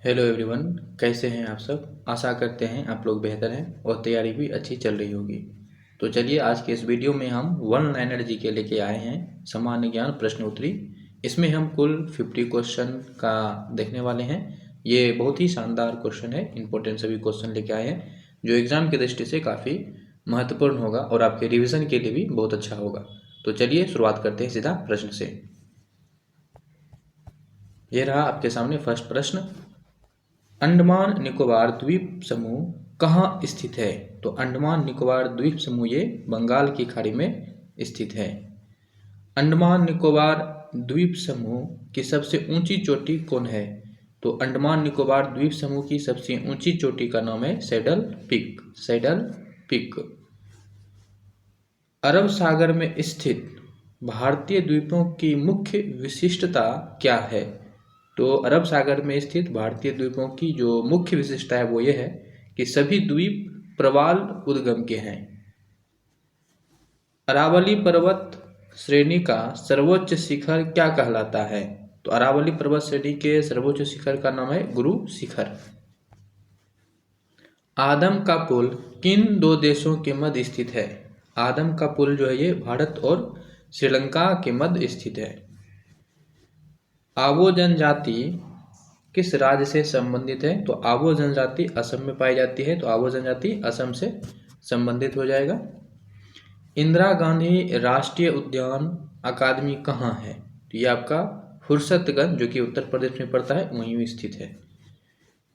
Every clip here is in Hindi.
हेलो एवरीवन, कैसे हैं आप सब। आशा करते हैं आप लोग बेहतर हैं और तैयारी भी अच्छी चल रही होगी। तो चलिए आज के इस वीडियो में हम वन लाइनर जीके लेके आए हैं, सामान्य ज्ञान प्रश्न उत्तरी। इसमें हम कुल 50 क्वेश्चन का देखने वाले हैं। ये बहुत ही शानदार क्वेश्चन है, इंपॉर्टेंट सभी क्वेश्चन लेके आए हैं जो एग्जाम की दृष्टि से काफ़ी महत्वपूर्ण होगा और आपके रिविजन के लिए भी बहुत अच्छा होगा। तो चलिए शुरुआत करते हैं सीधा प्रश्न से। ये रहा आपके सामने फर्स्ट प्रश्न। अंडमान निकोबार द्वीप समूह कहाँ स्थित है? तो अंडमान निकोबार द्वीप समूह ये बंगाल की खाड़ी में स्थित है। अंडमान निकोबार द्वीप समूह की सबसे ऊंची चोटी कौन है? तो अंडमान निकोबार द्वीप समूह की सबसे ऊंची चोटी का नाम है सैडल पीक। Saddle peak. अरब सागर में स्थित भारतीय द्वीपों की मुख्य विशिष्टता क्या है? तो अरब सागर में स्थित भारतीय द्वीपों की जो मुख्य विशिष्टता है वो ये है कि सभी द्वीप प्रवाल उद्गम के हैं। अरावली पर्वत श्रेणी का सर्वोच्च शिखर क्या कहलाता है? तो अरावली पर्वत श्रेणी के सर्वोच्च शिखर का नाम है गुरु शिखर। आदम का पुल किन दो देशों के मध्य स्थित है? आदम का पुल जो है ये भारत और श्रीलंका के मध्य स्थित है। आवो जनजाति किस राज्य से संबंधित है? तो आवो जनजाति असम में पाई जाती है, तो आवो जनजाति असम से संबंधित हो जाएगा। इंदिरा गांधी राष्ट्रीय उद्यान अकादमी कहाँ है? तो ये आपका फुर्सतगंज जो कि उत्तर प्रदेश में पड़ता है वहीं स्थित है।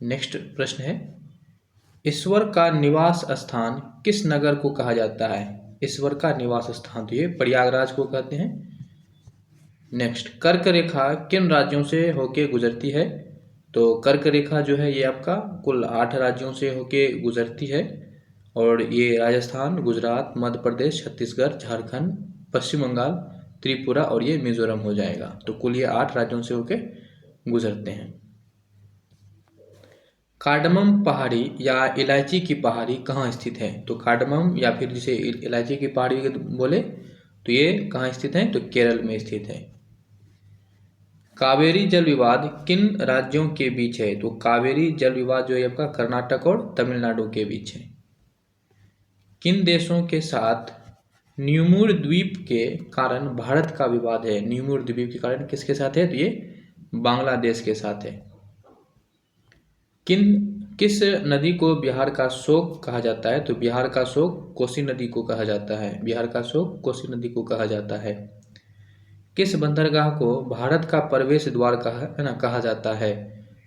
नेक्स्ट प्रश्न है, ईश्वर का निवास स्थान किस नगर को कहा जाता है? ईश्वर का निवास स्थान तो ये प्रयागराज को कहते हैं। नेक्स्ट, कर्क रेखा किन राज्यों से होके गुजरती है? तो कर्क रेखा जो है ये आपका कुल 8 राज्यों से होके गुजरती है और ये राजस्थान, गुजरात, मध्य प्रदेश, छत्तीसगढ़, झारखंड, पश्चिम बंगाल, त्रिपुरा और ये मिजोरम हो जाएगा। तो कुल ये 8 राज्यों से होके गुजरते हैं। कार्डमम पहाड़ी या इलायची की पहाड़ी कहाँ स्थित है? तो कार्डमम या फिर जिसे इलायची की पहाड़ी बोले तो ये कहाँ स्थित है? तो केरल में स्थित है। कावेरी जल विवाद किन राज्यों के बीच है? तो कावेरी जल विवाद जो है आपका कर्नाटक और तमिलनाडु के बीच है। किन देशों के साथ न्यूमुर द्वीप के कारण भारत का विवाद है? न्यूमुर द्वीप के कारण किसके साथ है? तो ये बांग्लादेश के साथ है। किस नदी को बिहार का शोक कहा जाता है? तो बिहार का शोक कोसी नदी को कहा जाता है। बिहार का शोक कोसी नदी को कहा जाता है। किस बंदरगाह को भारत का प्रवेश द्वार कहा जाता है?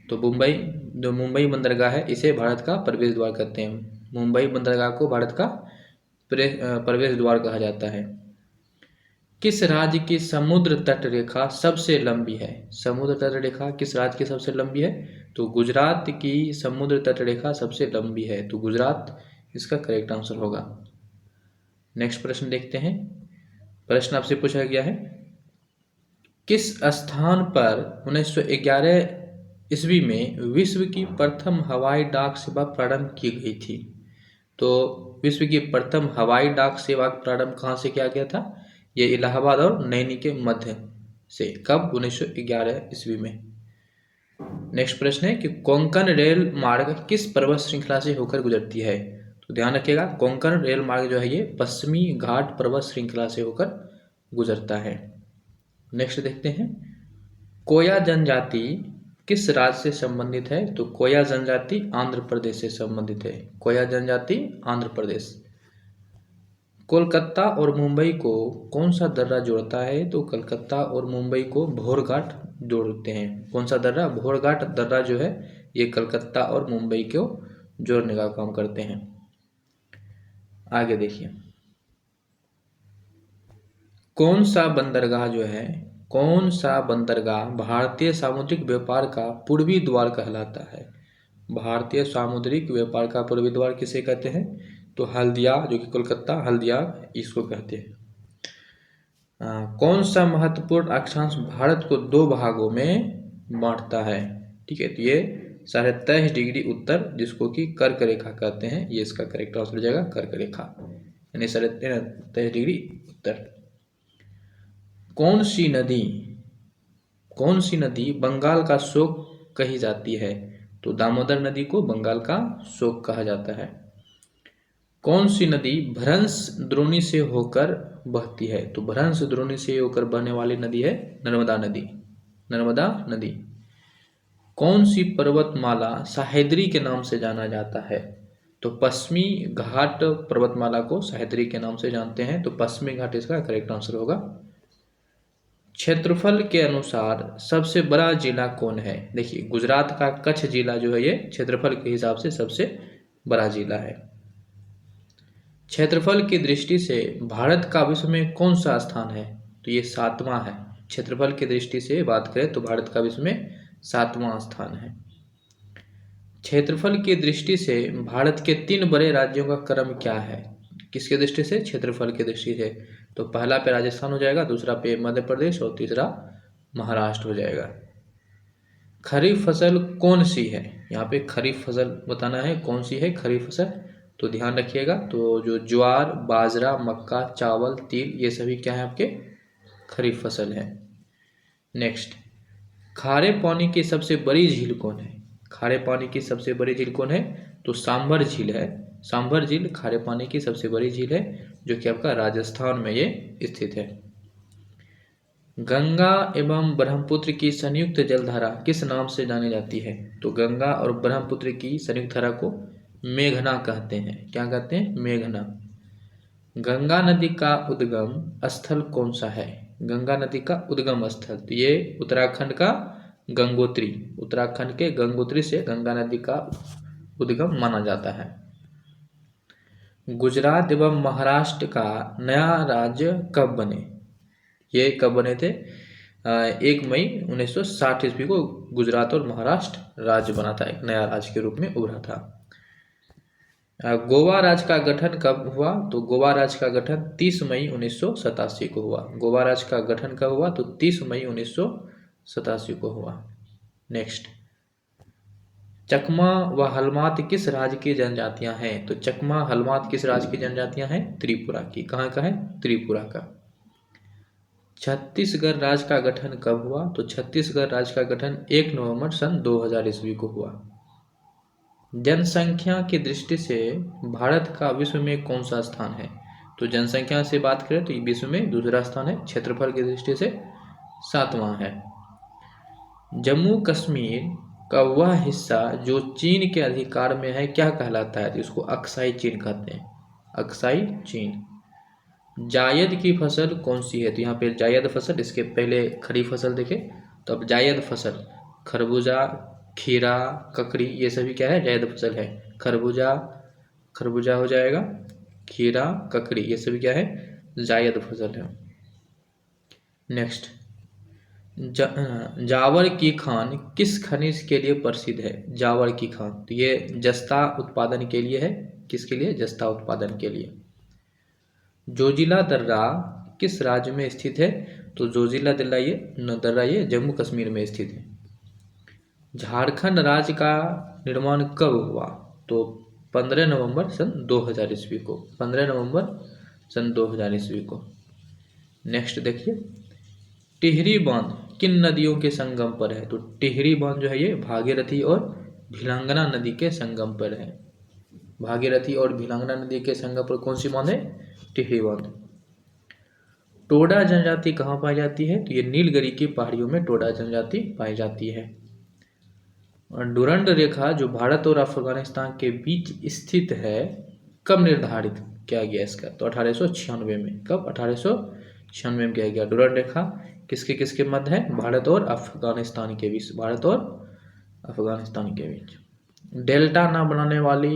तो मुंबई, जो मुंबई बंदरगाह है इसे भारत का प्रवेश द्वार कहते हैं। मुंबई बंदरगाह को भारत का प्रवेश द्वार कहा जाता है। किस राज्य की समुद्र तट रेखा सबसे लंबी है? समुद्र तट रेखा किस राज्य की सबसे लंबी है? तो गुजरात की समुद्र तट रेखा सबसे लंबी है, तो गुजरात इसका करेक्ट आंसर होगा। नेक्स्ट प्रश्न देखते हैं। प्रश्न आपसे पूछा गया है, किस स्थान पर 1911 ईस्वी में विश्व की प्रथम हवाई डाक सेवा प्रारंभ की गई थी? तो विश्व की प्रथम हवाई डाक सेवा प्रारंभ कहाँ से किया गया था? ये इलाहाबाद और नैनी के मध्य से। कब? 1911 ईस्वी में। नेक्स्ट प्रश्न है कि कोंकण रेल मार्ग किस पर्वत श्रृंखला से होकर गुजरती है? तो ध्यान रखिएगा, कोंकण रेल मार्ग जो है ये पश्चिमी घाट पर्वत श्रृंखला से होकर गुजरता है। नेक्स्ट देखते हैं, कोया जनजाति किस राज्य से संबंधित है? तो कोया जनजाति आंध्र प्रदेश से संबंधित है। कोया जनजाति आंध्र प्रदेश। कोलकाता और मुंबई को कौन सा दर्रा जोड़ता है? तो कोलकाता और मुंबई को भोरघाट जोड़ते हैं। कौन सा दर्रा? भोरघाट दर्रा जो है ये कोलकाता और मुंबई को जोड़ने का काम करते हैं। आगे देखिए, कौन सा बंदरगाह जो है, कौन सा बंदरगाह भारतीय सामुद्रिक व्यापार का पूर्वी द्वार कहलाता है? भारतीय सामुद्रिक व्यापार का पूर्वी द्वार किसे कहते हैं? तो हल्दिया, जो कि कोलकाता हल्दिया इसको कहते हैं। कौन सा महत्वपूर्ण अक्षांश भारत को 2 भागों में बांटता है? ठीक है, तो ये 23.5 डिग्री उत्तर जिसको कि कर्क रेखा कहते हैं, ये इसका करेक्ट आंसर हो जाएगा कर्क रेखा, यानी 23.5 डिग्री उत्तर। कौन सी नदी बंगाल का शोक कही जाती है? तो दामोदर नदी को बंगाल का शोक कहा जाता है। कौन सी नदी भ्रंश द्रोणी से होकर बहती है? तो भ्रंश द्रोणी से होकर बहने वाली नदी है नर्मदा नदी। नर्मदा नदी। कौन सी पर्वतमाला सह्याद्री के नाम से जाना जाता है? तो पश्चिमी घाट पर्वतमाला को सह्याद्री के नाम से जानते हैं, तो पश्चिमी घाट इसका करेक्ट आंसर होगा। क्षेत्रफल के अनुसार सबसे बड़ा जिला कौन है? देखिए गुजरात का कच्छ जिला जो है ये क्षेत्रफल के हिसाब से सबसे बड़ा जिला है। क्षेत्रफल की दृष्टि से भारत का विश्व में कौन सा स्थान है? तो ये 7वां है। क्षेत्रफल की दृष्टि से बात करें तो भारत का विश्व में 7वां स्थान है। क्षेत्रफल की दृष्टि से भारत के 3 बड़े राज्यों का क्रम क्या है? किसके दृष्टि से? क्षेत्रफल की दृष्टि से। तो पहला पे राजस्थान हो जाएगा, दूसरा पे मध्य प्रदेश और तीसरा महाराष्ट्र हो जाएगा। खरीफ फसल कौन सी है? यहाँ पे खरीफ फसल बताना है, कौन सी है खरीफ फसल, तो ध्यान रखिएगा। तो जो ज्वार, बाजरा, मक्का, चावल, तिल, ये सभी क्या है आपके खरीफ फसल है। नेक्स्ट, खारे पानी की सबसे बड़ी झील कौन है? खारे पानी की सबसे बड़ी झील कौन है? तो सांभर झील है। सांभर झील खारे पानी की सबसे बड़ी झील है, जो कि आपका राजस्थान में ये स्थित है। गंगा एवं ब्रह्मपुत्र की संयुक्त जलधारा किस नाम से जानी जाती है? तो गंगा और ब्रह्मपुत्र की संयुक्त धारा को मेघना कहते हैं। क्या कहते हैं? मेघना। गंगा नदी का उद्गम स्थल कौन सा है? गंगा नदी का उद्गम स्थल, तो ये उत्तराखंड का गंगोत्री, उत्तराखंड के गंगोत्री से गंगा नदी का उद्गम माना जाता है। गुजरात एवं महाराष्ट्र का नया राज्य कब बने? ये कब बने थे? 1 मई 1960 ईस्वी को गुजरात और महाराष्ट्र राज्य बना था, एक नया राज्य के रूप में उभरा था। गोवा राज्य का गठन कब हुआ? तो गोवा राज्य का गठन 30 मई 1987 को हुआ। गोवा राज्य का गठन कब हुआ? तो 30 मई 1987 को हुआ। नेक्स्ट, चकमा व हलमात किस राज्य की जनजातियां हैं? तो चकमा हलमात किस राज्य की जनजातियां हैं? त्रिपुरा की। कहाँ का है? त्रिपुरा का। छत्तीसगढ़ राज्य का गठन कब हुआ? तो छत्तीसगढ़ राज्य का गठन 1 नवंबर सन 2000 ईस्वी को हुआ। जनसंख्या की दृष्टि से भारत का विश्व में कौन सा स्थान है? तो जनसंख्या से बात करें तो विश्व में दूसरा स्थान है, क्षेत्रफल की दृष्टि से 7वां है। जम्मू कश्मीर का वह हिस्सा जो चीन के अधिकार में है क्या कहलाता है? तो इसको अक्साई चीन कहते हैं, अक्साई चीन। जायद की फसल कौन सी है? तो यहाँ पे जायद फसल, इसके पहले खरीफ फसल देखे, तो अब जायद फसल खरबूजा, खीरा, ककड़ी, ये सभी क्या है? जायद फसल है। खरबूजा हो जाएगा, खीरा, ककड़ी, ये सभी क्या है? जायद फसल है। नेक्स्ट, जावर की खान किस खनिज के लिए प्रसिद्ध है? जावर की खान, तो ये जस्ता उत्पादन के लिए है। किसके लिए? जस्ता उत्पादन के लिए। जोजिला दर्रा किस राज्य में स्थित है? तो जोजिला दर्रा ये जम्मू कश्मीर में स्थित है। झारखंड राज्य का निर्माण कब हुआ? तो 15 नवंबर सन 2000 ईस्वी को। 15 नवंबर सन 2000 ईस्वी को। नेक्स्ट देखिए, टिहरी बांध किन नदियों के संगम पर है? तो टिहरी बांध जो है ये भागीरथी और भिलंगना नदी के संगम पर है। भागीरथी और भिलंगना नदी के संगम पर कौन सी बांध है? टिहरी बांध। टोडा जनजाति कहाँ पाई जाती है? तो ये नीलगिरी की पहाड़ियों में टोडा जनजाति पाई जाती है। डुरंड रेखा जो भारत और अफगानिस्तान के बीच स्थित है, कब निर्धारित किया गया इसका? तो 1896 में। कब? 1896 में किया गया। डुरंड रेखा किसके किसके मध्य है? भारत और अफगानिस्तान के बीच। भारत और अफगानिस्तान के बीच। डेल्टा ना बनाने वाली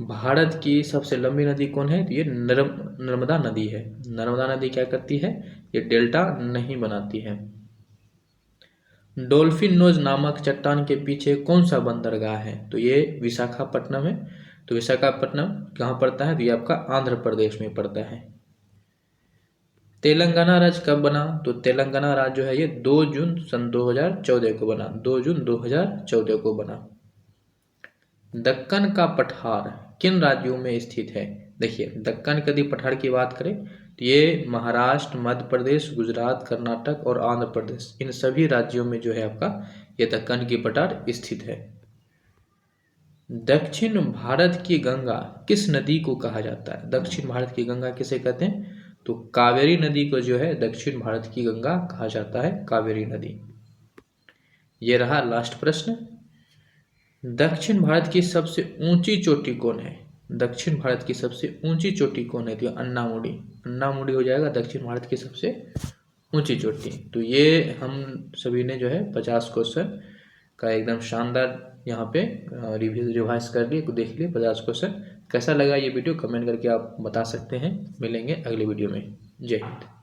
भारत की सबसे लंबी नदी कौन है? तो ये नर्मदा नदी है। नर्मदा नदी क्या करती है? ये डेल्टा नहीं बनाती है। डॉल्फिन नोज नामक चट्टान के पीछे कौन सा बंदरगाह है? तो ये विशाखापट्टनम है। तो विशाखापट्टनम कहाँ पड़ता है? तो ये आपका आंध्र प्रदेश में पड़ता है। तेलंगाना राज्य कब बना? तो तेलंगाना राज्य जो है ये 2 जून सन 2014 को बना। 2 जून 2014 को बना। दक्कन का पठार किन राज्यों में स्थित है? देखिए दक्कन के यदि पठार की बात करें तो ये महाराष्ट्र, मध्य प्रदेश, गुजरात, कर्नाटक और आंध्र प्रदेश, इन सभी राज्यों में जो है आपका ये दक्कन की पठार स्थित है। दक्षिण भारत की गंगा किस नदी को कहा जाता है? दक्षिण भारत की गंगा किसे कहते हैं? तो कावेरी नदी को जो है दक्षिण भारत की गंगा कहा जाता है, कावेरी नदी। ये रहा लास्ट प्रश्न। दक्षिण भारत की सबसे ऊंची चोटी कौन है? दक्षिण भारत की सबसे ऊंची चोटी कौन है? तो अन्नामुडी। अन्नामुडी हो जाएगा दक्षिण भारत की सबसे ऊंची चोटी। तो ये हम सभी ने जो है 50 क्वेश्चन का एकदम शानदार यहाँ पे रिवाइज कर लिए, देख लिए 50 क्वेश्चन। कैसा लगा ये वीडियो कमेंट करके आप बता सकते हैं। मिलेंगे अगले वीडियो में। जय हिंद।